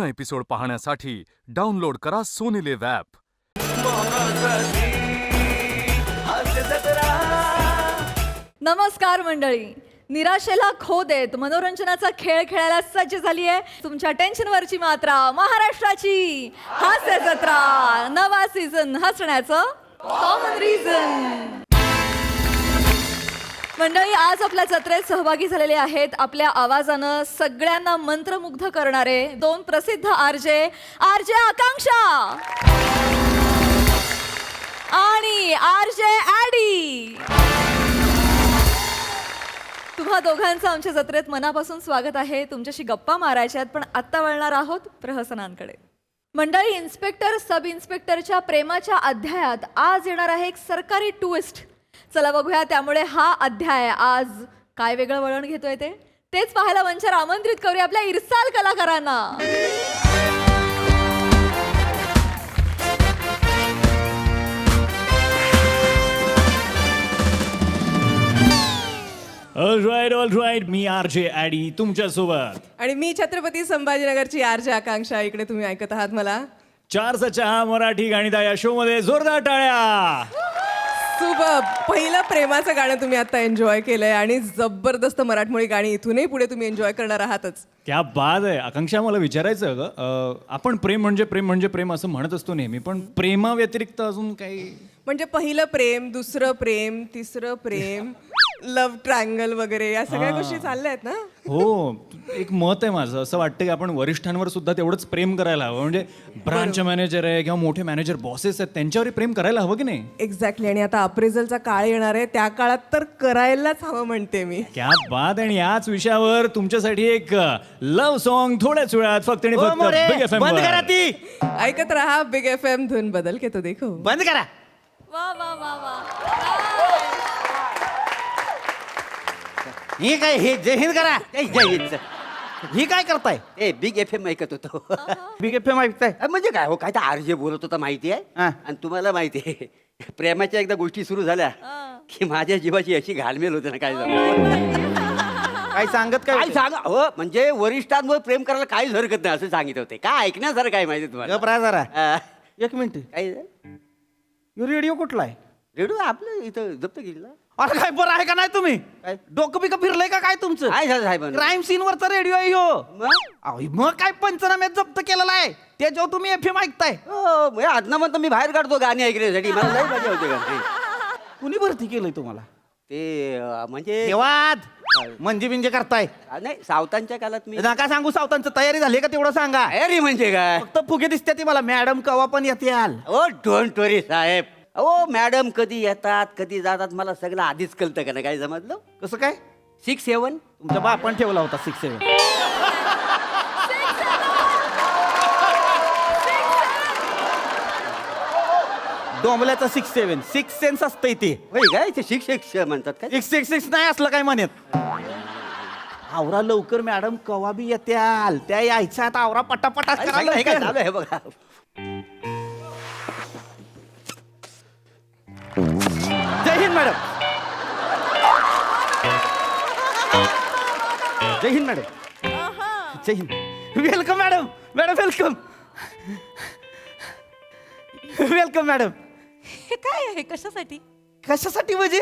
पूर्ण एपिसोड पाहण्यासाठी डाउनलोड करा सोनी लिव्ह ॲप. नमस्कार मंडळी. निराशेला खो देत मनोरंजनाचा खेळ खेळायला सज्ज झाली आहे तुमच्या टेन्शनवरची मात्रा महाराष्ट्राची हास्य जत्रा. नवा सीझन हसण्याचं कॉमन रिझन. मंडळी, आज आपल्या जत्रेत सहभागी झालेले आहेत आपल्या आवाजानं सगळ्यांना मंत्रमुग्ध करणारे दोन प्रसिद्ध आरजे आकांक्षा आणि आरजे ॲडी. तुम्हा दोघांचं आमच्या जत्रेत मनापासून स्वागत आहे. तुमच्याशी गप्पा मारायच्यात, पण आत्ता वळणार आहोत प्रहसनांकडे. मंडळी, इन्स्पेक्टर सब इन्स्पेक्टरच्या प्रेमाच्या अध्यायात आज येणार आहे एक सरकारी ट्विस्ट. चला बघूया त्यामुळे हा अध्याय आज काय वेगळं वळण घेतोय तेच पाहायला मंचावर आमंत्रित करूया आपल्या इरसाल कलाकारांना. All right. मी आरजे ॲडी तुमच्यासोबत. आणि मी छत्रपती संभाजीनगरची आरजे आकांक्षा. इकडे तुम्ही ऐकत आहात मला. 4चा चहा मराठी गाणिता या शो मध्ये जोरदार टाळ्या. सुबह पहिलं प्रेमाचं गाणं तुम्ही आता एन्जॉय केलंय आणि जबरदस्त मराठमोळी गाणी इथूनही पुढे तुम्ही एन्जॉय करणार आहातच. क्या बाद आहे. आकांक्षा, मला विचारायचं ग, आपण प्रेम म्हणजे प्रेम असं म्हणत असतो नेहमी, पण प्रेमा व्यतिरिक्त अजून काही? म्हणजे पहिलं प्रेम, दुसरं प्रेम, तिसरं प्रेम, लव्ह ट्रायंगल वगैरे या सगळ्या गोष्टी चालल्या आहेत ना. हो, एक मत आहे माझं. असं वाटतं की आपण वरिष्ठांवर सुद्धा तेवढंच प्रेम करायला हवं. म्हणजे ब्रांच मॅनेजर आहे किंवा मोठे मॅनेजर बॉसेस आहेत त्यांच्यावर प्रेम करायला हवं की नाही? एक्झॅक्टली. आणि आता अप्रेझलचा काळ येणार आहे, त्या काळात तर करायलाच हवं म्हणते मी. क्या बात. आणि याच विषयावर तुमच्यासाठी एक लव्ह सॉन्ग थोड्याच वेळात फक्त आणि फक्त बिग FM बंद वर. करा ती. ऐकत रहा बिग FM, धुन बदल के तो देखो. बंद करा. वा वा वा वा. हे काय, हे जय हिंद करा. जय हिंद. ही काय करताय? ए बिग FM ऐकत होतो. बिग FM ऐकताय म्हणजे काय हो? काय तर आरजे बोलत होता माहिती आहे. आणि तुम्हाला माहिती आहे, प्रेमाच्या एकदा गोष्टी सुरू झाल्या की माझ्या जीवाची अशी घालमेल होते ना. काय काय सांगत काय सांगा हो. म्हणजे वरिष्ठांवर प्रेम करायला काहीच हरकत नाही असं सांगित होते. काय ऐकण्यासारखं काय माहिती तुम्हाला? गप्रा जरा. एक मिनिट. काय रेडिओ कुठला आहे? रेडिओ आपलं इथं जप्त केलेला. अरे काय बरं आहे का नाही तुम्ही? काय? डोकं बिकं फिरलंय का काय तुमचं? काय झालं साहेब? क्राईम सीन वरचा रेडिओ आहे हो. मग? अहो, मग काय पंचनाम्यात जप्त केलेला आहे त्याच्यावर तुम्ही FM ऐकताय? हो, म्हणजे आदना म्हणतो मी बाहेर काढतो गाणी ऐकण्यासाठी. मला लई मजा होते गाणी. कुणी भरती केलंय तुम्हाला? ते म्हणजे देवाद म्हणजे करताय नाही, सावतांच्या काळात मी नका सांगू. सावतांचं तयारी झाली का तेवढं सांगा. अरे म्हणजे काय? फक्त फुगे दिसते ती मला. मॅडम कवा पण येते आल. Oh don't worry Saheb. O madam कधी येतात कधी जातात मला सगळं आधीच कळतं का ना. काय समजलं? कसं काय? 6-7 तुमच्या बापान ठेवला होता 6-7. डोंबल्याचा 6-7 6 सेन्स असतं ते. होय काय? ते शिक्षक म्हणतात काय? 6 नाही असलं काय म्हणत. आवरा लवकर मॅडम कवा बी येत्याल. त्या यायच्या आता आवरा पटापटा अरे, करा सगळं हे काय लवकर. चालू आहे बघा. जय हिंद मॅडम. जय हिंद मॅडम. जय हिंद. Welcome madam. Madam welcome. Welcome madam. हे काय आहे? कशासाठी? कशासाठी म्हणजे?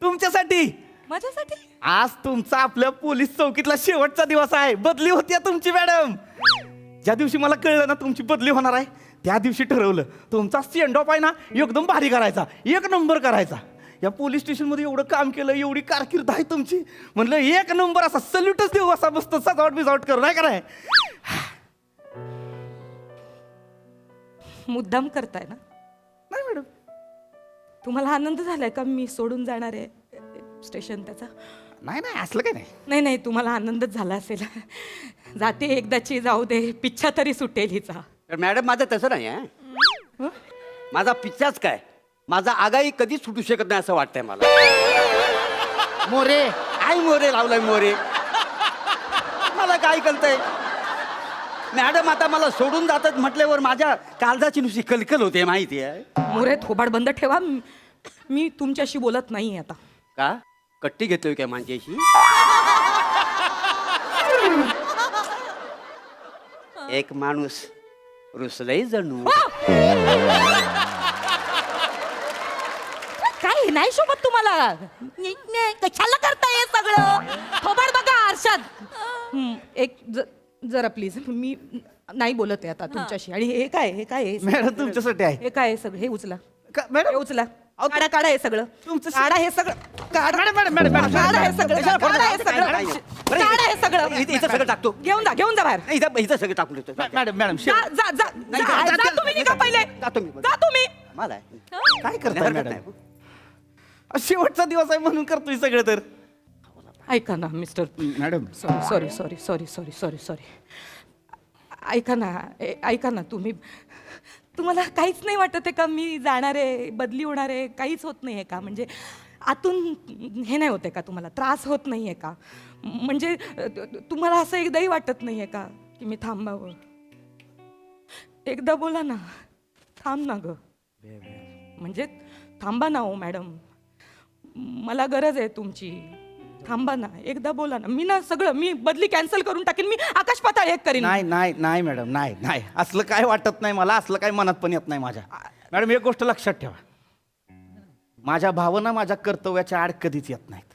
तुमच्यासाठी. माझ्यासाठी? आज तुमचा आपल्या पोलीस चौकीतला शेवटचा दिवस आहे. बदली होती तुमची मॅडम. ज्या दिवशी मला कळलं ना तुमची बदली होणार आहे त्या दिवशी ठरवलं तुमचा सेंड ऑफ आहे ना एकदम भारी करायचा, 1 नंबर करायचा. या पोलीस स्टेशनमध्ये एवढं काम केलं, एवढी कारकीर्द आहे तुमची, म्हणलं 1 नंबर असा सल्यूटच देऊ, असा मस्त सजावट बिजावट करू. नाही कराय? मुद्दाम करताय ना? नाही मॅडम. तुम्हाला आनंद झालाय का मी सोडून जाणार आहे स्टेशन त्याचा? नाही असलं काय नाही. नाही नाही, तुम्हाला आनंदच झाला असेल. जाते एकदाची, जाऊ दे, पिच्छा तरी सुटेल हिचा. तर मॅडम माझं तसं नाही आहे. माझा पिच्चाच काय, माझा आगाई कधीच सुटू शकत नाही असं वाटतंय मला. मोरे काय मोरे लावलाय मोरे? मला काय कळतंय? मॅडम आता मला सोडून जातात म्हटल्यावर माझ्या काळजाची नुसती कलकल होते माहिती आहे. मोरे, थोबाड बंद ठेवा. मी तुमच्याशी बोलत नाही आता. का कट्टी घेतोय काय माझ्याशी? एक माणूस रुसलंय जणू. काय नाही शोभत तुम्हाला? कशाला करताय हे सगळं? थोबड बघा आरशात. एक जरा प्लीज, मी नाही बोलत आहे आता तुमच्याशी. आणि हे काय, हे काय आहे? मॅडम तुमच्यासाठी आहे. हे काय आहे सगळं? हे उचला, का- हे मॅडम उचला. काढा काढा हे सगळं, काढा हे सगळं, काढा मॅडम मॅडम मॅडम मॅडम काढा हे सगळं, काढा हे सगळं, काढा हे सगळं. इथं सगळं टाकतो. घेऊन जा बाहेर. नाही, इथं सगळं टाकून देतो. मॅडम मॅडम जा जा जा नाही, जा, जा, जा जा, तुम्ही निघा पहिले. जातो मी. जा तुम्ही. मला काय करताय हरकत मॅडम? नाही. शेवटचा दिवस आहे म्हणून करतोय सगळं तर. ऐका ना mister, madam sorry sorry sorry sorry sorry sorry. ऐका ना, ऐका ना, तुम्हाला काहीच नाही वाटत आहे का? मी जाणार आहे, बदली होणार आहे, काहीच होत नाही आहे का? म्हणजे आतून हे नाही होते का? तुम्हाला त्रास होत नाही आहे का? म्हणजे तुम्हाला असं एकदाही वाटत नाही आहे का की मी थांबावं? एकदा बोला ना, थांब ना ग. म्हणजे थांबा ना हो मॅडम, मला गरज आहे तुमची. थांबा ना, एकदा बोला ना. मी ना सगळं, मी बदली कॅन्सल करून टाकेन, मी आकाश पाताळ एक करीन. नाही नाही नाही मॅडम, नाही नाही असलं काय वाटत नाही मला. असलं काय मनात पण येत नाही माझ्या. मॅडम एक गोष्ट लक्षात ठेवा, माझ्या भावना माझ्या कर्तव्याच्या आड कधीच येत नाहीत.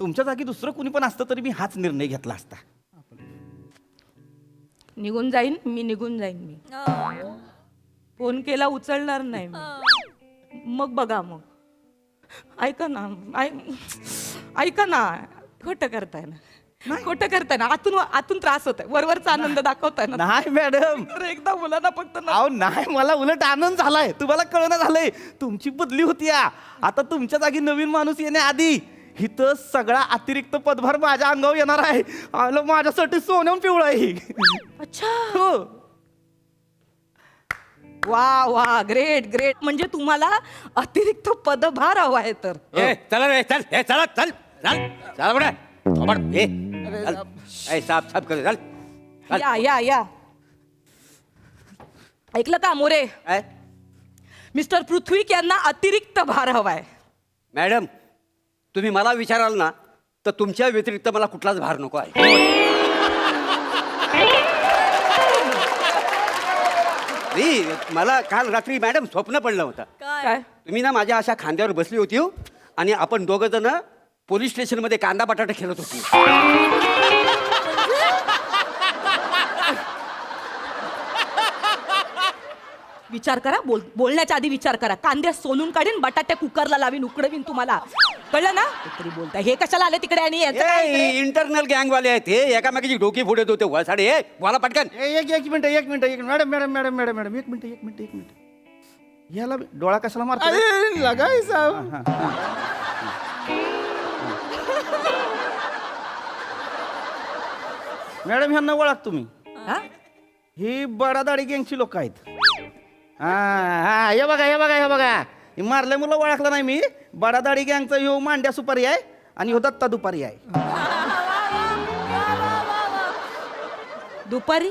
तुमच्या जागी दुसरं कुणी पण असतं तरी मी हाच निर्णय घेतला असता. निघून जाईन मी, निघून जाईन मी. फोन केला उचलणार नाही मी. मग बघा मग. ऐका ना, ऐका ना, खोटं करताय ना, खोटं करताय ना. आतून त्रास होत आहे, वरवरचा आनंद दाखवताय ना. नाही मॅडम, अरे एकदा बोला ना फक्त ना. अहो नाही, मला उलट आनंद झालाय. तुम्हाला कळणं झालंय, तुमची बदली होती आता तुमच्या जागी नवीन माणूस येण्याआधी इथं सगळा अतिरिक्त पदभार माझ्या अंगावर येणार आहे. आलं माझ्यासाठी सोन्याहून पिवळं आहे. अच्छा, हो. वा वा, ग्रेट ग्रेट. म्हणजे तुम्हाला अतिरिक्त पदभार हवा आहे तर? चला रे, चल. चला चल चल चला बडा. साफ साफ कर. चल चल. या ऐकलं का मोरे? काय मिस्टर पृथ्वीक यांना अतिरिक्त भार हवाय. मॅडम, तुम्ही मला विचाराल ना तर तुमच्या व्यतिरिक्त मला कुठलाच भार नको आहे. नाही, मला काल रात्री मॅडम स्वप्न पडलं होतं. काय? तुम्ही ना माझ्या अशा खांद्यावर बसली होती हो, आणि आपण दोघं जण पोलीस स्टेशनमध्ये कांदा बटाटा खेळत होती. विचार करा, बोलण्याच्या आधी विचार करा. कांदे सोलून काढीन, बटाटे कुकरला लावीन, उकडवीन. तुम्हाला कळलं ना? तरी बोलताय हे कशाला आले तिकडे? आणि यांचं काय इकडे? इंटरनल गँगवाले आहेत हे, एकामेकाची डोकी फोडत होते वळसाडे. बोला पटकन. एक minute madam madam madam madam madam एक मिनिट. याला डोळा कशाला मारतो? मॅडम ह्यांना ओळख तुम्ही? हा? ही बडादाडी गँगची लोक आहेत. हा, हे बघा हे मारल्या मुलं ओळखलं नाही मी. बडादाडी गँगचा ह्यो मांड्या सुपारी आहे आणि ह्यो दत्ता दुपारी आहे. दुपारी?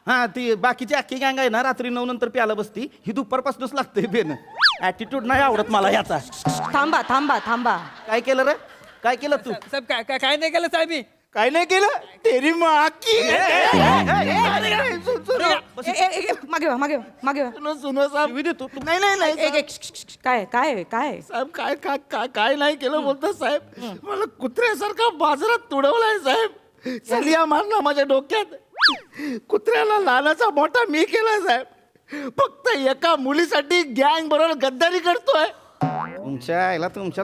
हा, ती बाकीची अख्खी गँग आहे ना, रात्री 9 नंतर प्याला बसती. ही दुपारपासूनच लागते बेन. ऍटिट्यूड नाही आवडत मला याचा. थांबा थांबा थांबा. काय केलं रे? काय केलं तू? साहेब काय नाही केलं साहेब मी. काय नाही केलं? तेरी माँ की. मागे वा, मागे वा, मागे वा. सुनो साहेब. नाही नाही नाही एक काय काय काय? साहेब, काय काय काय काय नाही केलं बोलतो साहेब. मला कुत्र्यासारखा बाजारात तुडवलाय साहेब. चलिया मारला माझ्या डोक्यात. कुत्र्याला लहानाचा मोठा मी केला साहेब. फक्त एका मुलीसाठी गँग बरोबर गद्दारी करतोय. तुमच्या आईला तुमच्या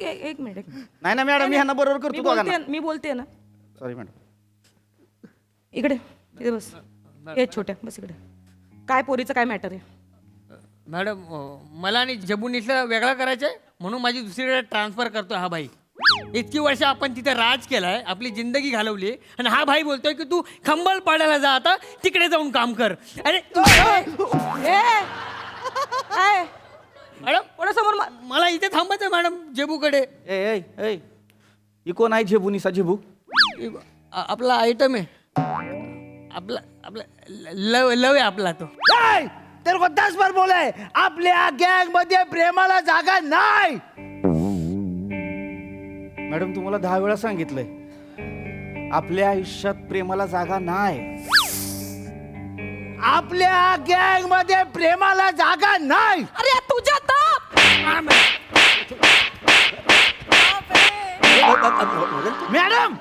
एक मिनिट. नाही ना मॅडम, मी ह्यांना बरोबर करतो. मी बोलते ना. Sorry madam. इकडे बस. हे छोट्या बस इकडे. काय पोरीचं काय मॅटर आहे? मॅडम मला आणि जबुनीला वेगळा करायचं आहे म्हणून माझी दुसरीकडे ट्रान्सफर करतोय हा भाई. इतकी वर्ष आपण तिथे राज केलाय, आपली जिंदगी घालवली, आणि हा भाई बोलतोय की तू खंबल पाडायला जा, आता तिकडे जाऊन काम कर. अरे मॅडम कोणासमोर मला इथे थांबायचं मॅडम जेबूकडे. ही कोण आहे झेबुनीसा झेबू? आपला आयटम आहे, आपला आपला लव आहे आपला तो. तेरे को 10 बार बोला है, आपल्या गँग मध्ये प्रेमाला जागा नाही. मॅडम तुम्हाला 10 वेळा सांगितलंय आपल्या आयुष्यात प्रेमाला जागा नाही. आपल्या गँग मध्ये प्रेमाला जागा नाही. अरे तुझ्या तर मॅडम